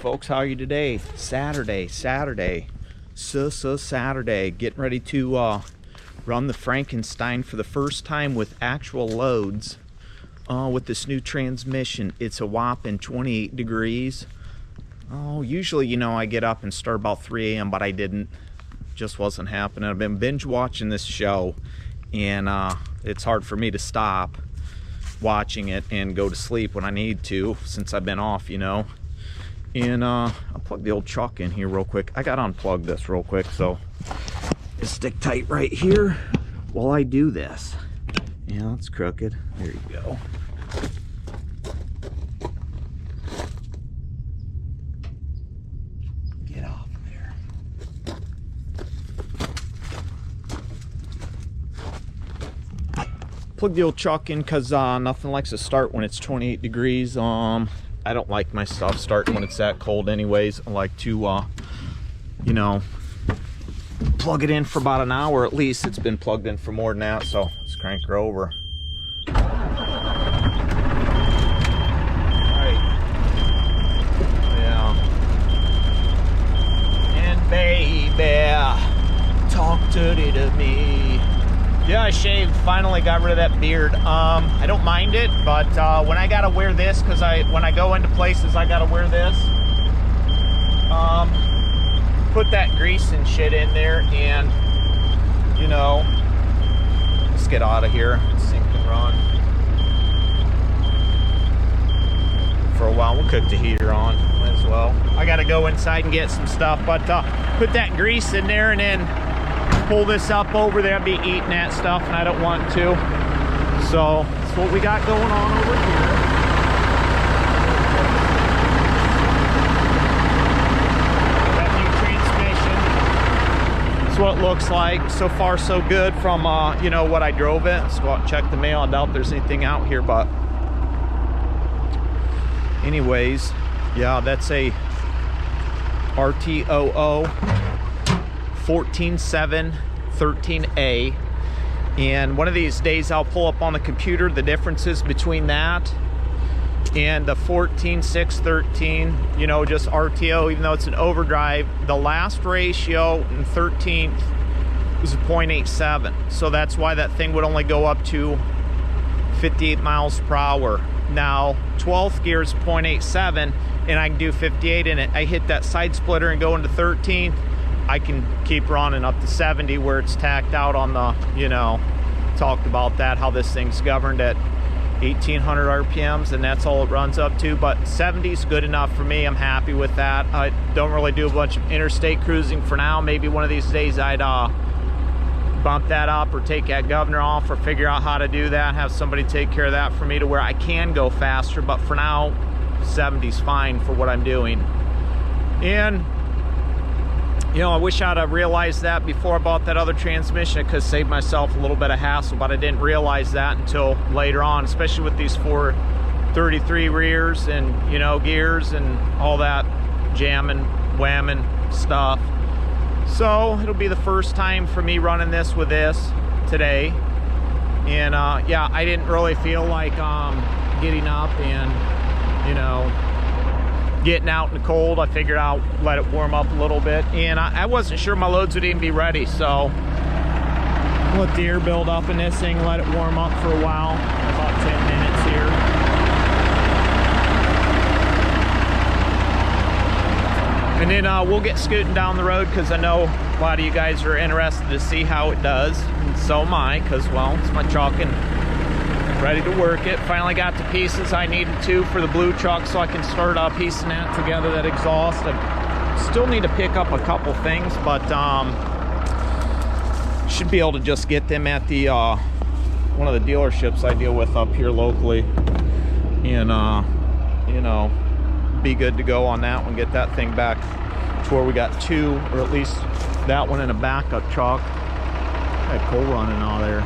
folks, how are you today? Saturday. Saturday, getting ready to run the Frankenstein for the first time with actual loads with this new transmission. It's a whopping 28 degrees. Usually, you know, I get up and start about 3 a.m., but I didn't. Just wasn't happening. I've been binge watching this show, and it's hard for me to stop watching it and go to sleep when I need to, since I've been off, you know. And I'll plug the old chuck in here real quick. I gotta unplug this real quick, so just stick tight right here while I do this. Yeah, it's crooked. There you go. Get off there. Plug the old chuck in because nothing likes to start when it's 28 degrees. I don't like my stuff starting when it's that cold anyways. I like to, you know, plug it in for about an hour at least. It's been plugged in for more than that, so let's crank her over. All right. Yeah. And baby, talk dirty to me. Yeah, I shaved, finally got rid of that beard. I don't mind it, but when I gotta wear this, because when I go into places I gotta wear this, put that grease and shit in there, and you know, let's get out of here. This thing can run for a while. We'll cook the heater on as well. I gotta go inside and get some stuff, but put that grease in there and then pull this up over there. I'd be eating that stuff and I don't want to. So that's what we got going on over here. That new transmission. That's what it looks like. So far so good from you know, what I drove it. Let's go out and check the mail. I doubt there's anything out here, but anyways, yeah, that's a RTOO14713A, and one of these days I'll pull up on the computer the differences between that and the 14613, you know, just RTO, even though it's an overdrive. The last ratio in 13th was a 0.87, so that's why that thing would only go up to 58 miles per hour. Now 12th gear is 0.87 and I can do 58 in it. I hit that side splitter and go into 13th, I can keep running up to 70 where it's tacked out on the, you know, talked about that, how this thing's governed at 1800 RPMs and that's all it runs up to. But 70 is good enough for me. I'm happy with that. I don't really do a bunch of interstate cruising for now. Maybe one of these days I'd bump that up or take that governor off or figure out how to do that, have somebody take care of that for me to where I can go faster. But for now, 70's fine for what I'm doing. And you know, I wish I'd have realized that before I bought that other transmission. I could have saved myself a little bit of hassle, but I didn't realize that until later on, especially with these 433 rears and, you know, gears and all that jamming, whamming stuff. So it'll be the first time for me running this with this today. And yeah, I didn't really feel like getting up and, you know, getting out in the cold. I figured I'll let it warm up a little bit, and I wasn't sure my loads would even be ready, so let the air build up in this thing, let it warm up for a while, about 10 minutes here. And then we'll get scooting down the road, because I know a lot of you guys are interested to see how it does, and so am I, because, well, it's my truck and ready to work it. Finally got the pieces I needed to for the blue truck, so I can start piecing that together, that exhaust. I still need to pick up a couple things, but should be able to just get them at the one of the dealerships I deal with up here locally, and you know, be good to go on that one. Get that thing back to where we got two, or at least that one in a backup truck. I had coal running out there.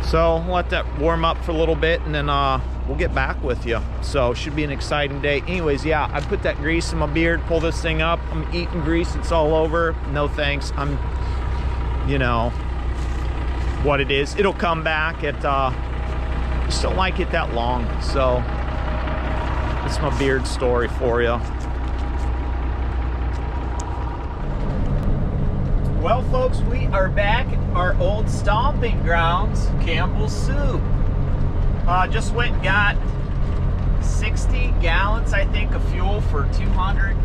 So let that warm up for a little bit, and then we'll get back with you. So should be an exciting day. Anyways, yeah, I put that grease in my beard, pull this thing up. I'm eating grease, it's all over. No thanks. I'm, you know, what it is. It'll come back. It just don't like it that long. So It's my beard story for you. Well, folks, we are back at our old stomping grounds, Campbell's Soup. Just went and got 60 gallons, I think, of fuel for $240.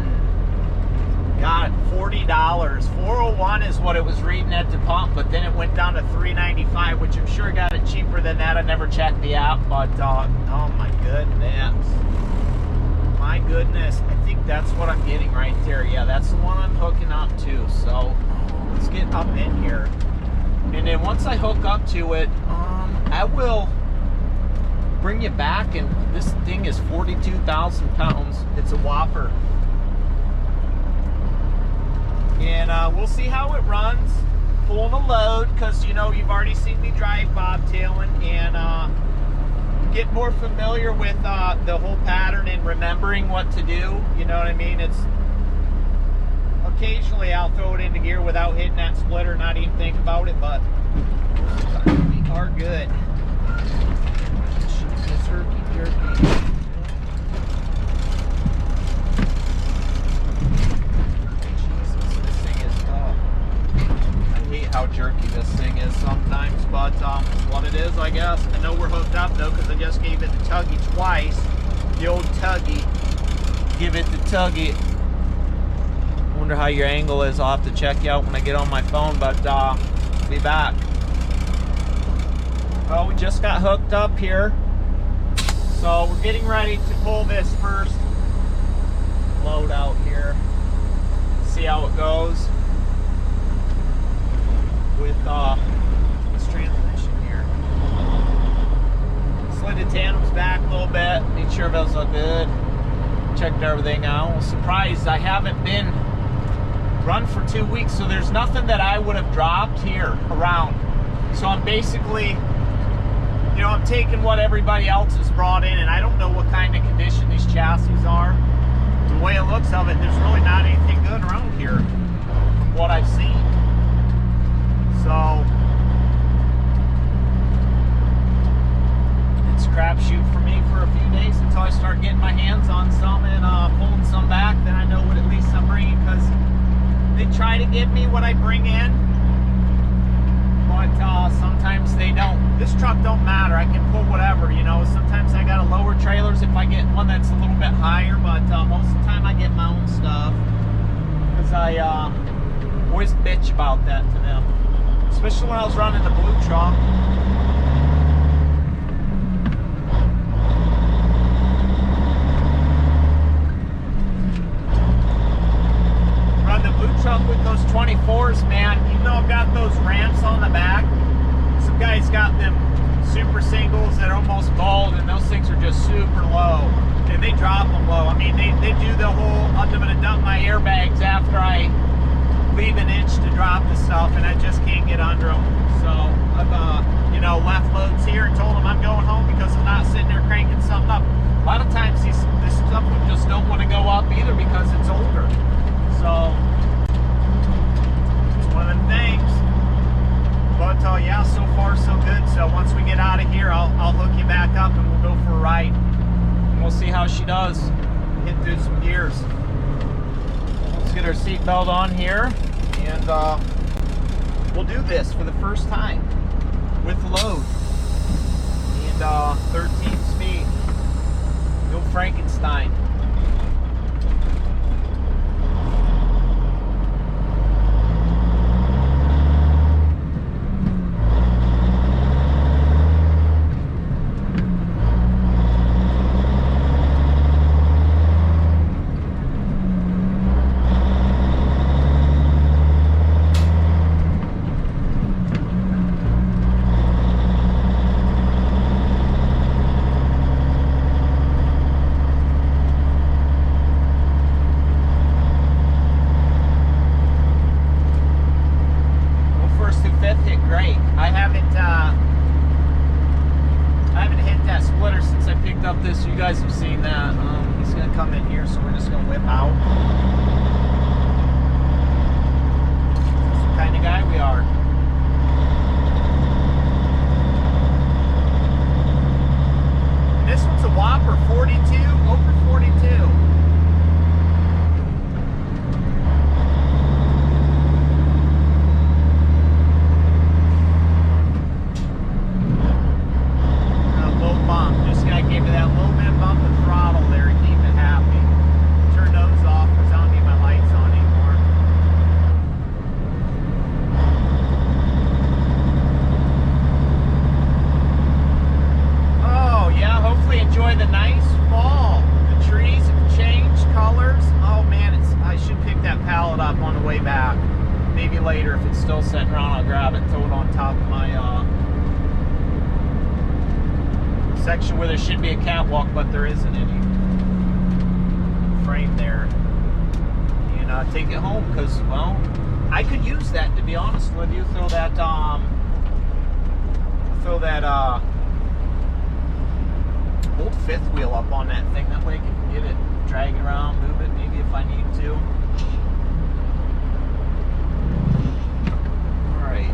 $401 is what it was reading at the pump, but then it went down to $395, which I'm sure got it cheaper than that. I never checked the app, but oh my goodness. My goodness, I think that's what I'm getting right there. Yeah, that's the one I'm hooking up to. So let's get up in here. And then once I hook up to it, I will bring you back. And this thing is 42,000 pounds. It's a whopper. And we'll see how it runs pulling a load, because you know, you've already seen me drive bobtailing, and get more familiar with the whole pattern and remembering what to do. You know what I mean? It's occasionally I'll throw it into gear without hitting that splitter, not even think about it, but we are good. It's herky-jerky. How jerky this thing is sometimes, but it's what it is, I guess. I know we're hooked up though, because I just gave it the tuggy twice. The old tuggy. Give it the tuggy. Wonder how your angle is. I'll have to check you out when I get on my phone, but be back. Well, we just got hooked up here, so we're getting ready to pull this first load out here. See how it goes with this transmission here. Slid the tandems back a little bit, made sure those look good, checked everything out. I was surprised I haven't been run for 2 weeks, so there's nothing that I would have dropped here around. So I'm basically, you know, I'm taking what everybody else has brought in, and I don't know what kind of condition these chassis are. The way it looks of it, there's really not anything good around here from what I've seen. So it's a crapshoot for me for a few days until I start getting my hands on some and pulling some back. Then I know what at least I'm bringing, because they try to give me what I bring in, but sometimes they don't. This truck don't matter. I can pull whatever, you know. Sometimes I gotta lower trailers if I get one that's a little bit higher, but most of the time I get my own stuff, because I always bitch about that to them. Especially when I was running the blue truck. Run the blue truck with those 24s, man. Even though I've got those ramps on the back, some guys got them super singles that are almost bald, and those things are just super low. And they drop them low. I mean, they do the whole, I'm going to dump my airbags after I leave an inch to drop the stuff, and I just can't get under them. So I've you know, left loads here and told them I'm going home because I'm not sitting there cranking something up. A lot of times this stuff just don't want to go up either because it's older. So it's one of them things. But yeah, so far so good. So once we get out of here, I'll hook you back up and we'll go for a ride, and we'll see how she does. Hit through some gears. Let's get our seatbelt on here, and we'll do this for the first time with load and 13 speed. No Frankenstein. This one's a while top or 42? Over 42. Low bump. Just gotta give it that little bit of bump of throttle there to keep it happy. Turn those off because I don't need my lights on anymore. Oh yeah, hopefully enjoy the nice fall. The trees have changed colors. Oh man, I should pick that pallet up on the way back. Maybe later if it's still sitting around, I'll grab it and throw it on top of my section where there should be a catwalk, but there isn't any frame there. And take it home because, well, I could use that, to be honest with you. Throw that old fifth wheel up on that thing. That way I can get it, drag it around, move it maybe if I need to. All right.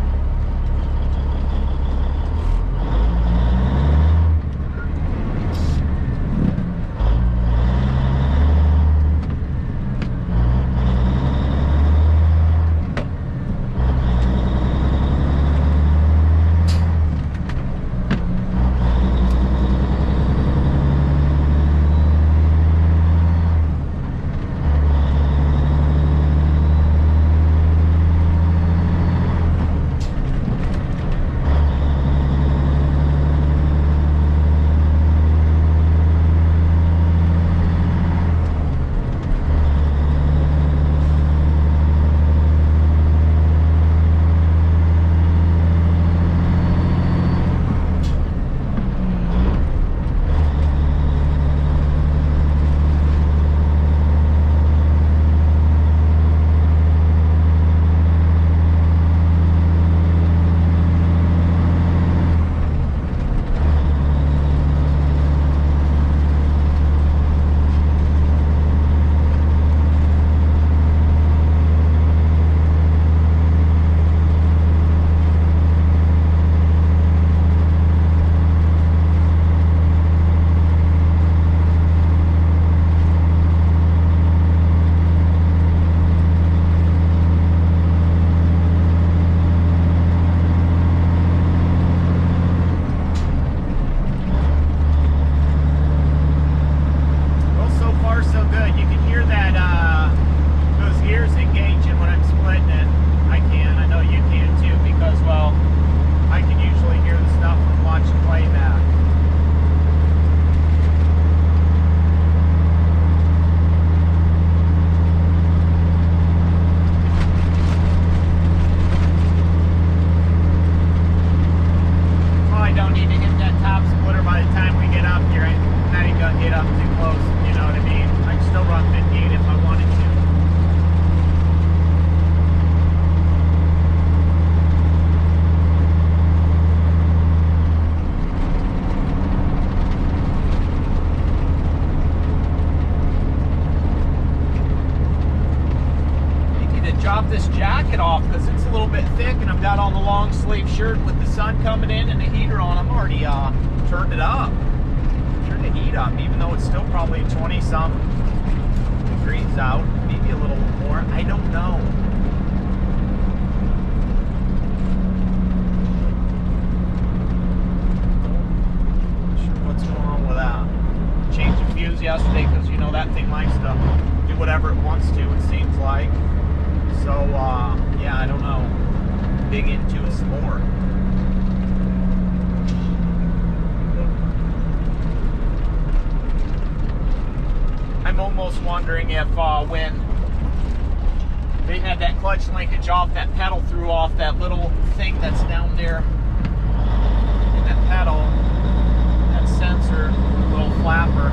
This jacket off because it's a little bit thick and I've got on the long sleeve shirt with the sun coming in and the heater on. I'm already turned it up. Turned the heat up even though it's still probably 20 some degrees out, maybe a little more. I don't know. Not sure what's going on with that. Changed the fuse yesterday because you know that thing likes to do whatever it wants to, it seems like. So, yeah, I don't know. Dig into it some more. I'm almost wondering if when they had that clutch linkage off, that pedal threw off that little thing that's down there in that pedal, that sensor, little flapper.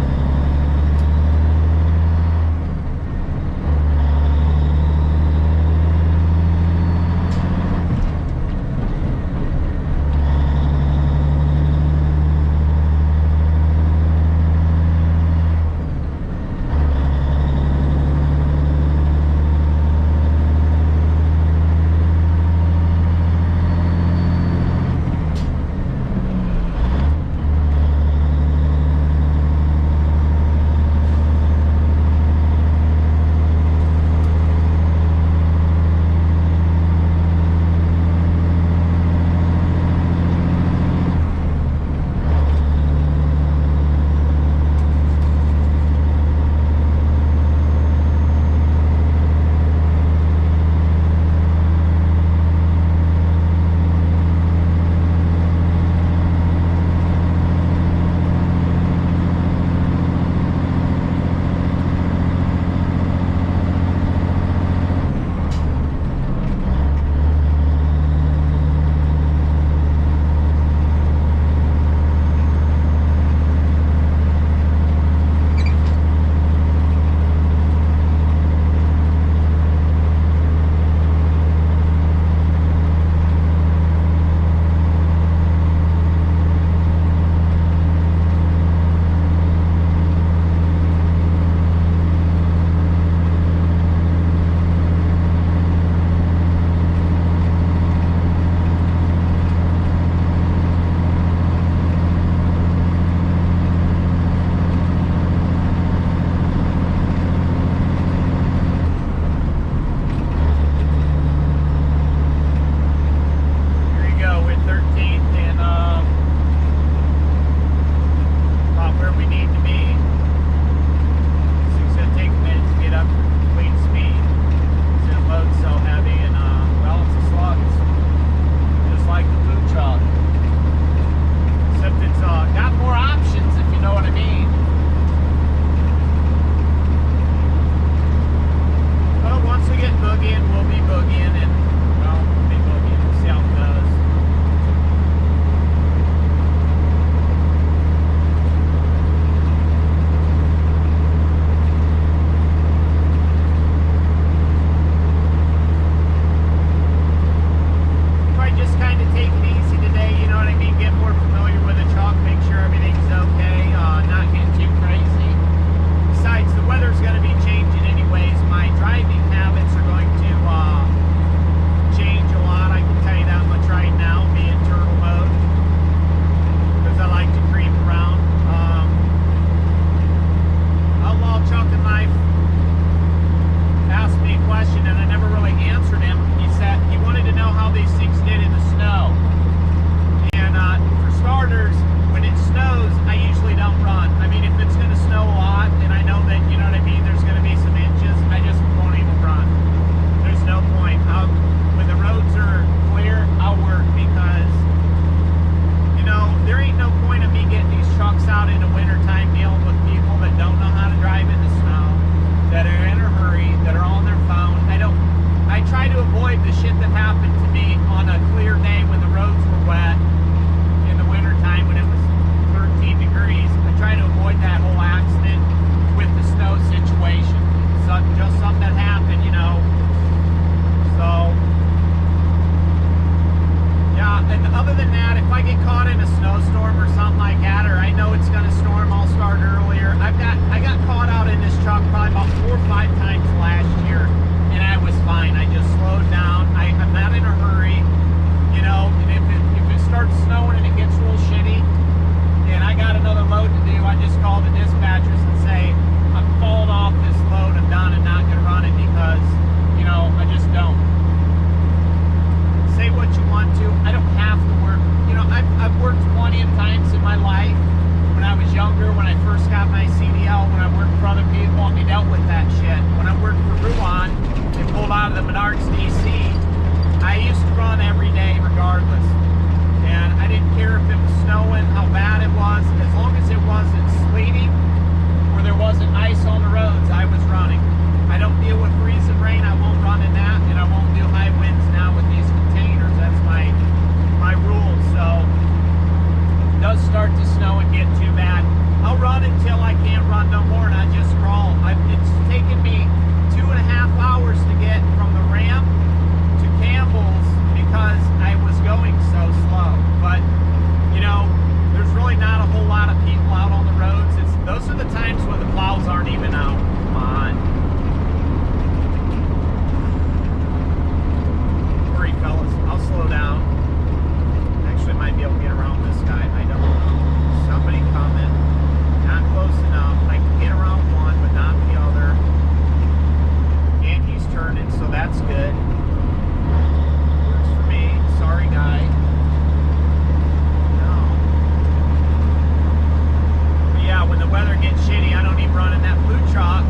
weather gets shitty, I don't even run in that blue chalk.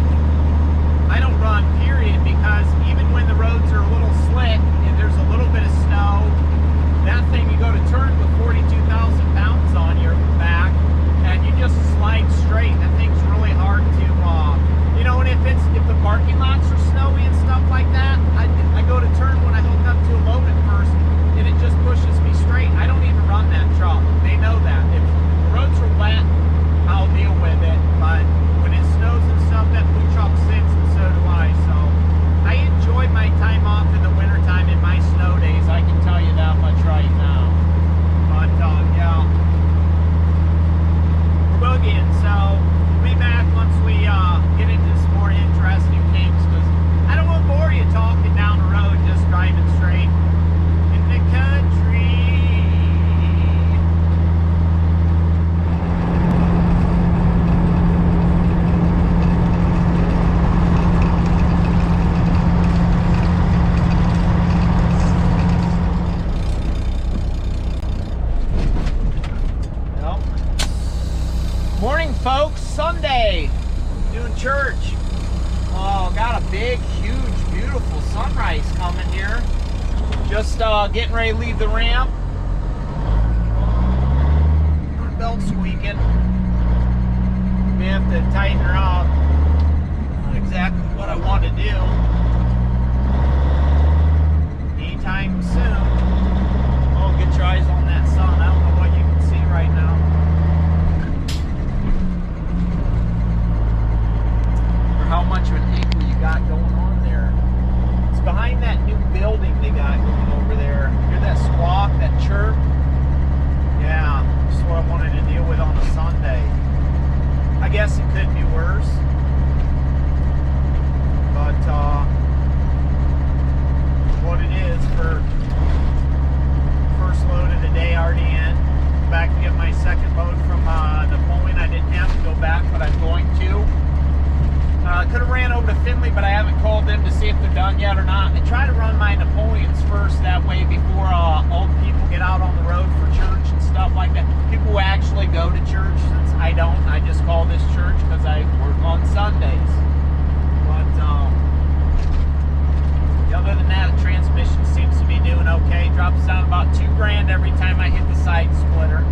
I don't run, period, because even when the roads are a little slick and there's a little bit of snow, that thing, you go to turn with 42,000 pounds on your back and you just slide straight. That thing's really hard to, you know, and if the parking lots are snowy and stuff like that, I go to turn when I hook up to a load at first and it just pushes me straight. I don't even run that truck. They know that. If the roads are wet, I'll deal with it, but when it snows and stuff, that blue chalk sits, and so do I. So I enjoy my time off in the wintertime in my snow days, I can tell you that much right now. But yeah, we're boogieing, so we'll be back once we get into some more interesting things, because I don't want to bore you talking down the road, just driving straight in the country. Morning, folks. Sunday. Doing church. Oh, got a big, huge, beautiful sunrise coming here. Just getting ready to leave the ramp. Belt squeaking. We have to tighten her up. Not exactly what I want to do. Anytime soon. Oh, get your eyes on that sun. I don't know what you can see right now. How much of an angle you got going on there. It's behind that new building they got going over there. Hear that squawk, that chirp? Yeah, that's what I wanted to deal with on a Sunday. I guess it could be worse. But what it is for first load of the day already in. Back to get my second load from Napoleon. I didn't have to go back, but I'm going to. Could have ran over to Finley, but I haven't called them to see if they're done yet or not. I try to run my Napoleons first, that way before old people get out on the road for church and stuff like that. People who actually go to church, since I don't. I just call this church because I work on Sundays. But other than that, the transmission seems to be doing okay. Drops down about $2,000 every time I hit the side splitter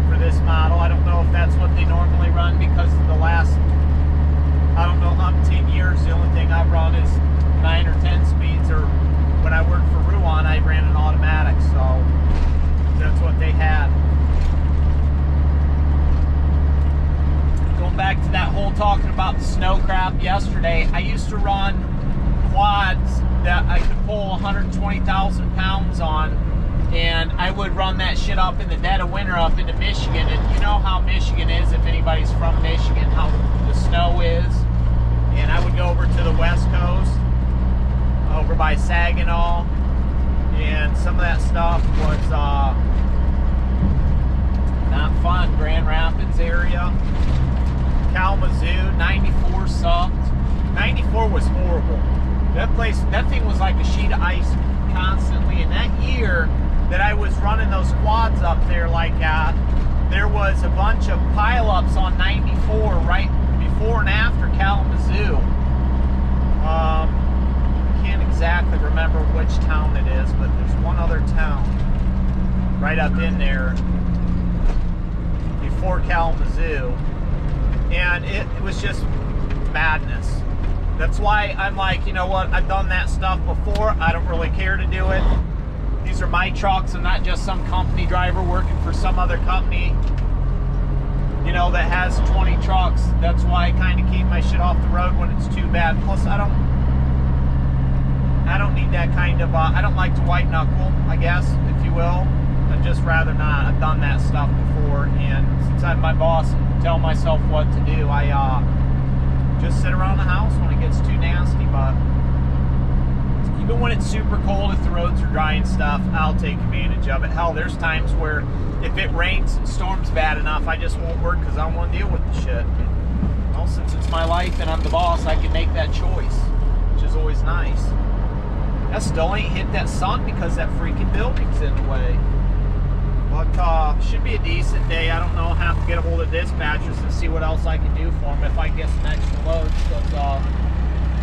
for this model. I don't know if that's what they normally run, because of the last, I don't know, 10 years, the only thing I've run is 9 or 10 speeds, or when I worked for Ruan, I ran an automatic, so that's what they had. Going back to that whole talking about the snow crap yesterday, I used to run quads that I could pull 120,000 pounds on, and I would run that shit up in the dead of winter up into Michigan, and you know how Michigan is, if anybody's from Michigan, how the snow is. And I would go over to the West Coast, over by Saginaw, and some of that stuff was not fun. Grand Rapids area, Kalamazoo, 94 sucked. 94 was horrible. That thing was like a sheet of ice constantly. And that year that I was running those quads up there like that, there was a bunch of pileups on 94 right before and after Kalamazoo. Can't exactly remember which town it is, but there's one other town right up in there before Kalamazoo, and it was just madness. That's why I'm like, you know what, I've done that stuff before. I don't really care to do it. These are my trucks. I'm not just some company driver working for some other company, you know, that has 20 trucks. That's why I kind of keep my shit off the road when it's too bad. Plus, I don't need that kind of, I don't like to white knuckle, I guess, if you will. I'd just rather not. I've done that stuff before, and since I'm my boss and tell myself what to do, I just sit around the house when it gets too nasty. But even when it's super cold, if the roads are dry and stuff, I'll take advantage of it. Hell, there's times where if it rains and storms bad enough, I just won't work because I don't want to deal with the shit. Well, since it's my life and I'm the boss, I can make that choice, which is always nice. I still ain't hit that sun because that freaking building's in the way. But should be a decent day. I don't know. I'll have to get a hold of dispatchers and see what else I can do for them if I can get some extra loads. Because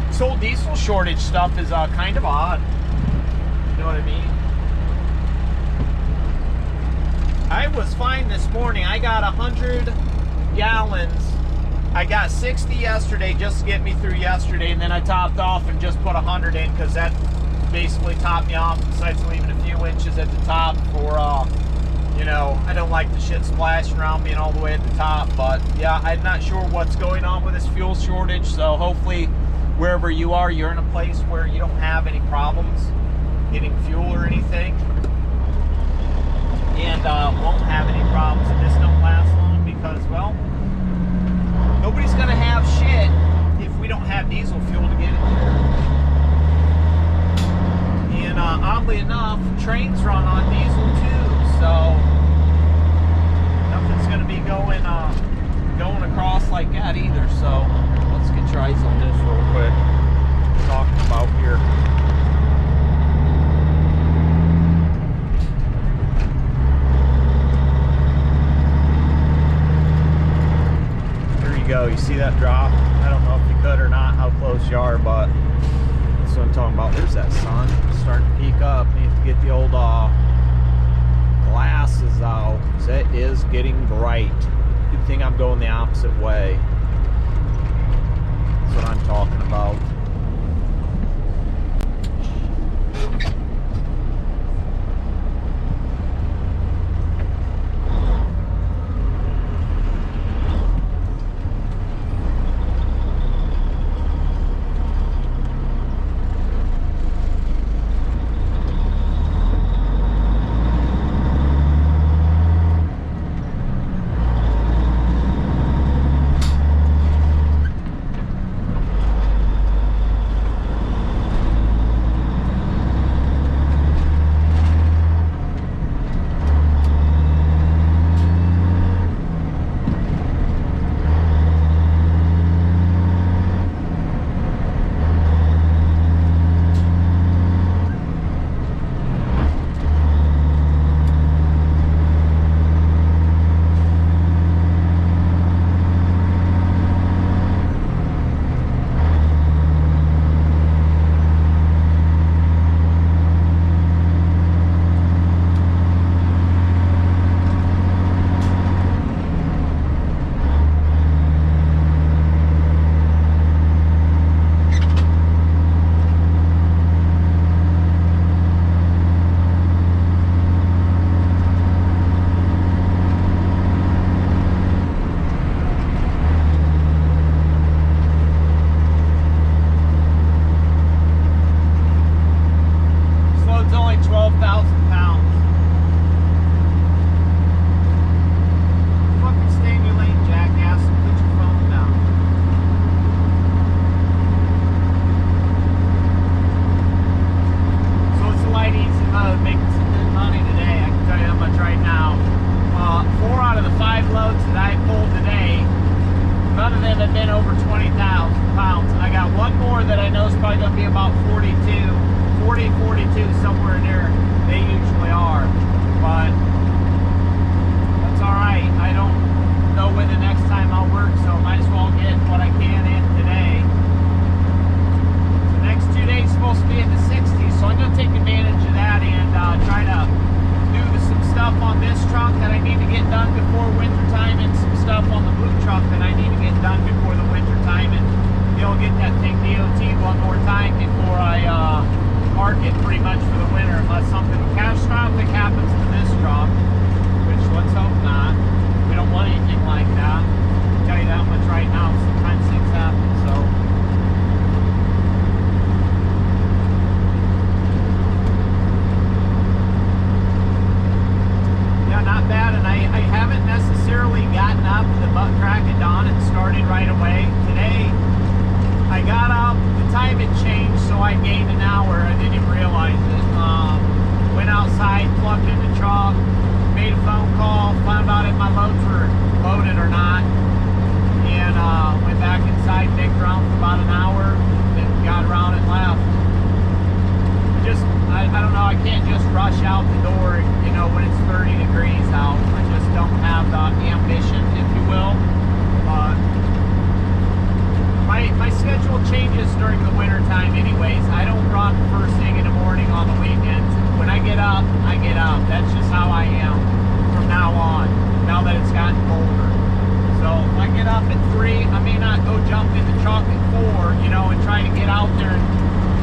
this whole diesel shortage stuff is kind of odd. You know what I mean? I was fine this morning. I got 100 gallons. I got 60 yesterday just to get me through yesterday, and then I topped off and just put 100 in because that basically topped me off, besides leaving a few inches at the top for, you know, I don't like the shit splashing around being all the way at the top. But yeah, I'm not sure what's going on with this fuel shortage, so hopefully wherever you are, you're in a place where you don't have any problems getting fuel or anything, and won't have any problems if this don't last long, because, well, nobody's gonna have shit if we don't have diesel fuel to get it there. And oddly enough, trains run on diesel too, so nothing's gonna be going across like that either. So let's get your eyes on this real quick. Talking about here. Go. You see that drop? I don't know if you could or not, how close you are, but that's what I'm talking about. There's that sun starting to peak up. You have to get the old glasses out, because it is getting bright. Good thing I'm going the opposite way. That's what I'm talking about. when it's 30 degrees out. I just don't have the ambition, if you will. But my schedule changes during the winter time anyways. I don't run first thing in the morning on the weekends. When I get up, I get up. That's just how I am from now on, now that it's gotten colder. So if I get up at 3, I may not go jump in the truck at 4, you know, and try to get out there and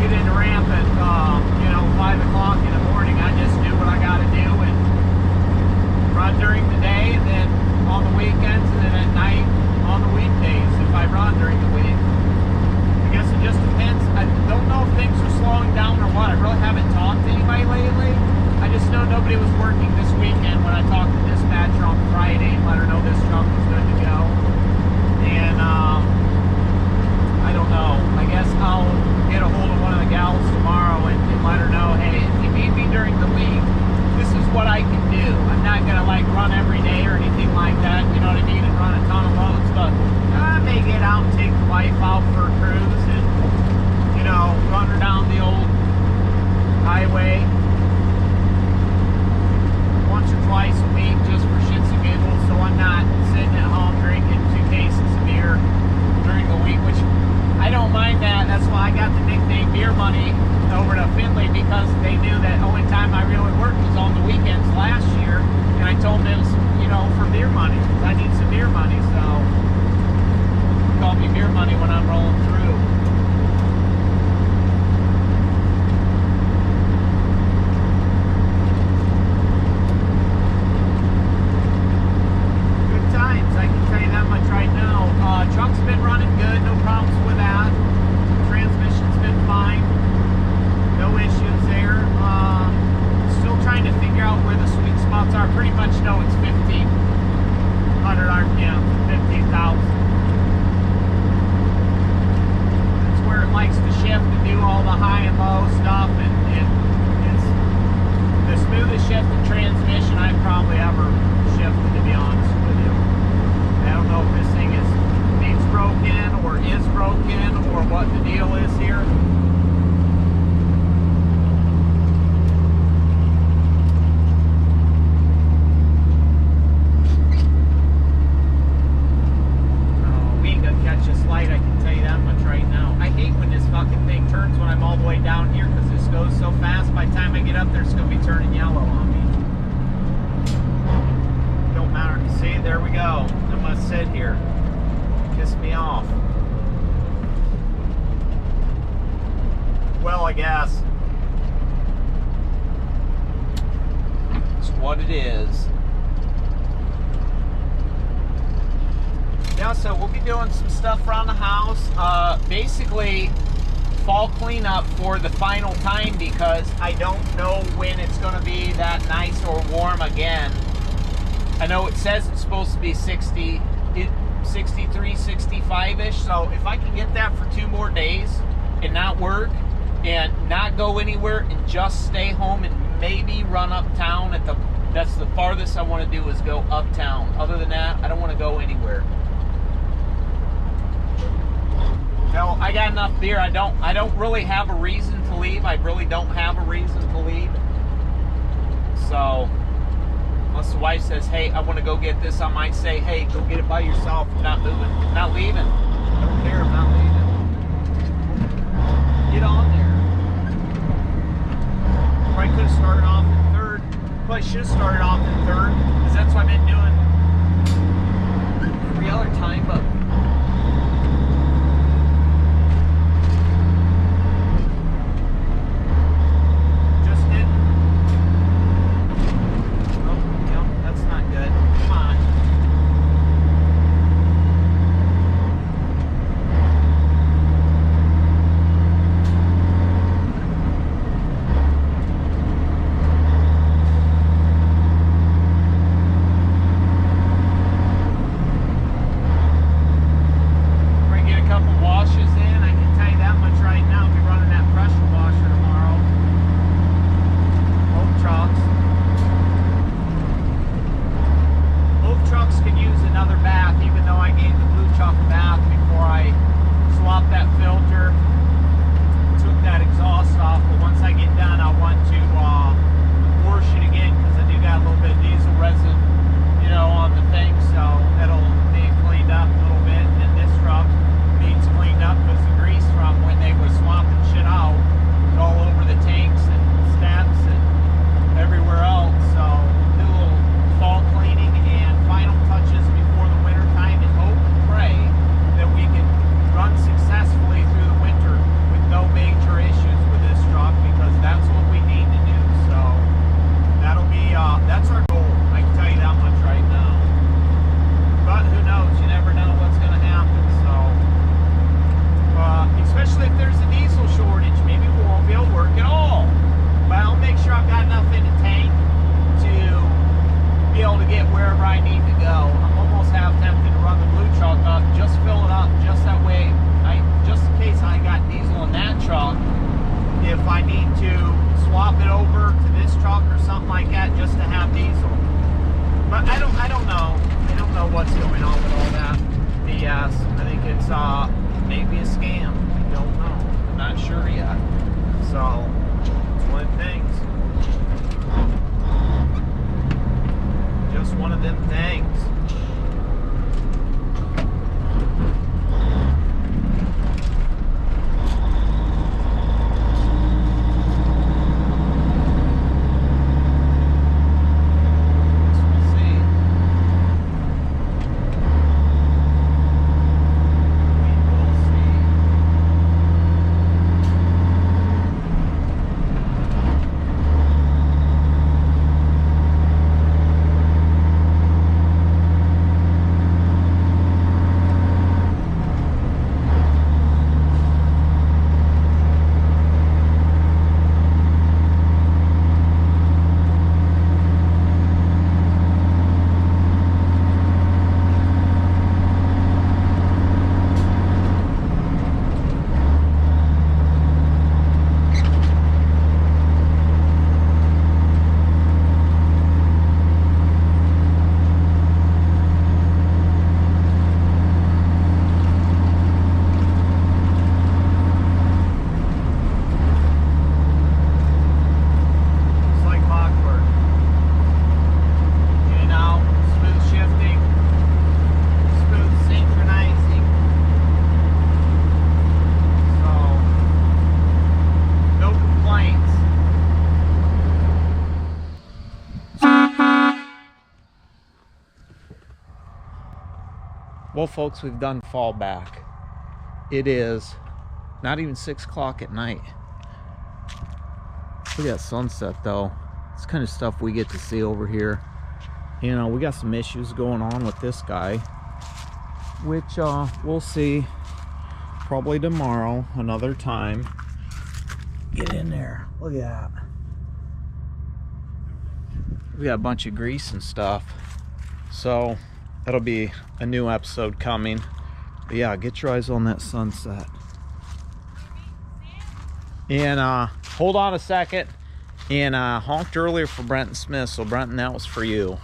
get in the ramp at, you know, 5 o'clock in the morning. I just do what I got to do and run during the day, and then on the weekends, and then at night on the weekdays if I run during the week. I guess it just depends. I don't know if things are slowing down or what. I really haven't talked to anybody lately. I just know nobody was working this weekend when I talked to dispatcher on Friday and let her know this truck was good to go. And I don't know. I guess I'll get a hold of one of the gals tomorrow and let her know, hey, if you need me during the week, this is what I can do. I'm not gonna like run every day or anything like that, you know what I mean, and run a ton of loads, but I may get out and take the wife out for a cruise and, you know, run her down the old highway once or twice a week just for shits and giggles, so I'm not sitting at home drinking 2 cases of beer during the week, which I don't mind that. That's why I got the nickname Beer Money over to Findlay, because they knew that the only time I really worked was on the weekends last year, and I told them it was, you know, for beer money. I need some beer money, so call me Beer Money when I'm rolling through. Good times, I can tell you that much right now. Truck's been running good, no problems with that. Transmission's been fine. No issues there. Still trying to figure out where the sweet spots are. Pretty much know it's 1500 RPM, 15,000. That's where it likes to shift and do all the high and low stuff, and it's the smoothest shifting transmission I've probably ever shifted, to be honest with you. I don't know if this thing needs broken or is broken or what the deal is here. I can tell you that much right now. I hate when this fucking thing turns when I'm all the way down here, because this goes so fast. By the time I get up there, it's going to be turning yellow on me. Don't matter. See, there we go. I'm going to sit here. Kiss me off. Well, I guess. It's what it is. Yeah, so we'll be doing some stuff around the house. Basically, fall cleanup for the final time, because I don't know when it's going to be that nice or warm again. I know it says it's supposed to be 63, 65-ish. So if I can get that for 2 more days and not work and not go anywhere and just stay home and maybe run uptown at that's the farthest I want to do, is go uptown. Other than that, I don't want to go anywhere. No, I got enough beer. I don't really have a reason to leave. I really don't have a reason to leave. So, unless the wife says, hey, I want to go get this, I might say, hey, go get it by yourself. I'm not moving. I'm not leaving. I don't care. I'm not leaving. Get on there. Probably could have started off in 3rd. Probably should have started off in 3rd, because that's what I've been doing every other time, but that exhaust off, but once I get done, I want to wash it again, because I do got a little maybe a scam. I don't know. I'm not sure yet. So it's one of the things. Just one of them things. Well, folks, we've done fallback. It is not even 6 o'clock at night. Look at that sunset, though. It's kind of stuff we get to see over here. You know, we got some issues going on with this guy, which we'll see probably tomorrow, another time. Get in there. Look at that. We got a bunch of grease and stuff. So that'll be a new episode coming. But yeah, get your eyes on that sunset. And hold on a second. And honked earlier for Brenton Smith. So Brenton, that was for you.